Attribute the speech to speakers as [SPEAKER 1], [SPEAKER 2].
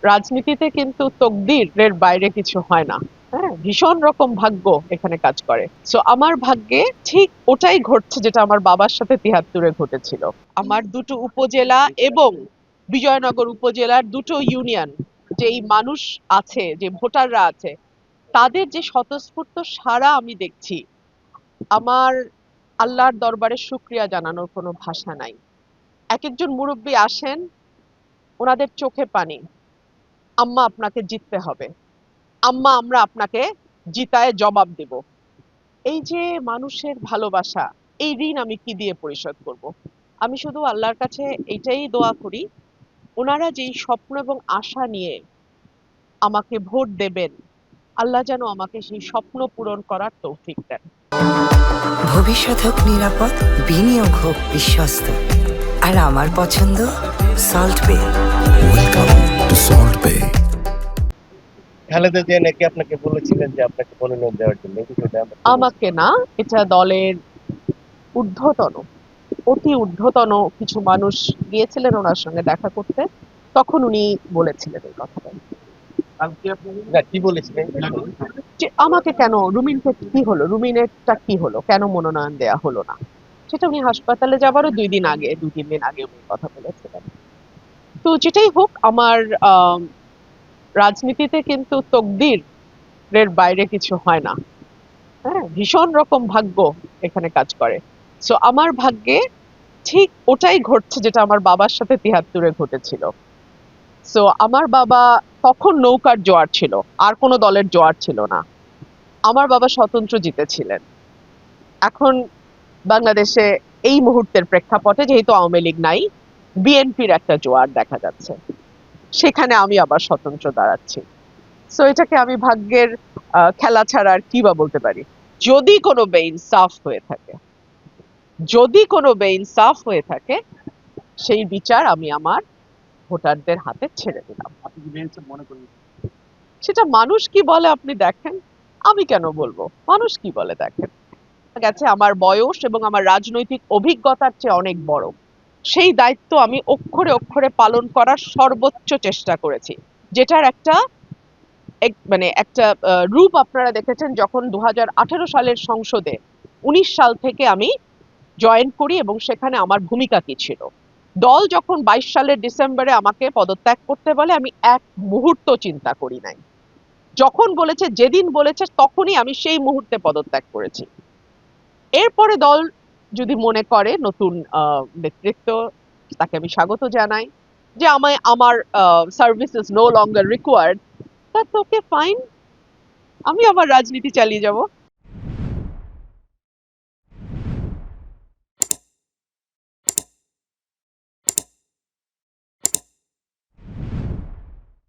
[SPEAKER 1] রাজনীতিতে কিন্তু তকদিরের বাইরে কিছু হয় না। হ্যাঁ, ভীষণ রকম ভাগ্য এখানে কাজ করে। সো আমার ভাগ্যে ঠিক ওটাই ঘটছে যেটা আমার বাবার সাথে ৭৩-এ ঘটেছিল। আমার দুটো উপজেলা এবং বিজয়নগর উপজেলার দুটো ইউনিয়ন, যেই মানুষ আছে, যে ভোটাররা আছে, তাদের যে স্বতঃস্ফূর্ত সাড়া আমি দেখছি, আমার আল্লাহর দরবারে শুকরিয়া জানানোর কোনো ভাষা নাই। একেকজন মুরব্বী আসেন, ওনাদের চোখে পানি। আম্মা আপনাকে জিততে হবে, আম্মা আমরা আপনাকে জিতায় জবাব দেব। এই যে মানুষের ভালোবাসা, এই ঋণ আমি কি দিয়ে পরিশোধ করব? আমি শুধু আল্লাহর কাছে এইটাই দোয়া করি, ওনারা যেই স্বপ্ন এবং আশা নিয়ে আমাকে ভোট দেবেন, আল্লাহ যেন আমাকে সেই স্বপ্ন পূরণ করার তৌফিক দেন।
[SPEAKER 2] ভবিষ্যৎ হোক নিরাপদ, বিনিয়োগ হোক বিশ্বস্ত, আর আমার পছন্দ সল্ট বে।
[SPEAKER 3] ওয়েলকাম টু সল্ট বে।
[SPEAKER 4] খালেদা জিয়া নাকি আপনাকে বলেছিলেন যে আপনাকে মনোনয়ন দেওয়ার জন্য, এই বিষয়টা
[SPEAKER 1] আমাকে না, এটা দলের ঊর্ধ্বতন, অতি ঊর্ধ্বতন কিছু মানুষ গিয়েছিলেন ওনার সঙ্গে দেখা করতে, তখন উনি বলেছিলেন এই কথাটা।
[SPEAKER 4] না, কি বলেছিলেন?
[SPEAKER 1] যে আমাকে কেন, রুমিনকে কি হলো, রুমিনেরটা কি হলো, কেন মনোনয়ন দেয়া হলো না, সেটা উনি হাসপাতালে যাবারও ২-৩ দিন আগে উনি কথা বলেছিলেন। তো যেটাই হোক, আমার রাজনীতিতে কিন্তু তকদিরের বাইরে কিছু হয় না। হ্যাঁ, ভীষণ রকম ভাগ্য এখানে কাজ করে। সো আমার ভাগ্যে ঠিক ওটাই ঘটছে যেটা আমার বাবার সাথে ৭৩-এ ঘটেছিল। সো আমার বাবা, তখন নৌকার জোয়ার ছিল, আর কোনো দলের জোয়ার ছিল না। আমার বাবা স্বতন্ত্র জিতেছিলেন। এখন বাংলাদেশে এই মুহূর্তের প্রেক্ষাপটে যেহেতু আওয়ামী লীগ নাই, বিএনপির একটা জোয়ার দেখা যাচ্ছে, সেখানে আমি আবার স্বতন্ত্র দাঁড়াচ্ছি। সো এটাকে আমি ভাগ্যের খেলা ছাড়া আর কি বা বলতে পারি। যদি কোনো বেইনসাফ হয়ে থাকে, যদি কোনো বেইনসাফ হয়ে থাকে, সেই বিচার আমি আমার ভোটারদের হাতে ছেড়ে দিলাম। সেটা মানুষ কি বলে আপনি দেখেন, আমি কেন বলবো? মানুষ কি বলে দেখেন। গেছে আমার বয়স এবং আমার রাজনৈতিক অভিজ্ঞতার চেয়ে অনেক বড়। সেই দায়িত্ব আমি অক্ষরে অক্ষরে পালন করার সর্বোচ্চ চেষ্টা করেছি, যেটার একটা মানে একটা রূপ আপনারা দেখেছেন যখন ২০১৮ সালের সংসদে ১৯ সাল থেকে আমি জয়েন করি, এবং সেখানে আমার ভূমিকা কি ছিল। দল যখন ২২ সালের ডিসেম্বরে আমাকে পদত্যাগ করতে বলে, আমি এক মুহূর্ত চিন্তা করি নাই। যখন বলেছে, যেদিন বলেছে, তখনই আমি সেই মুহূর্তে পদত্যাগ করেছি। এরপরে দল যদি মনে করে নতুন নেতৃত্ব, তাকে আমি স্বাগত জানাই, যে আমায় আমার service is no longer required, that's okay, fine, আমি আমার রাজনীতি চালিয়ে যাব।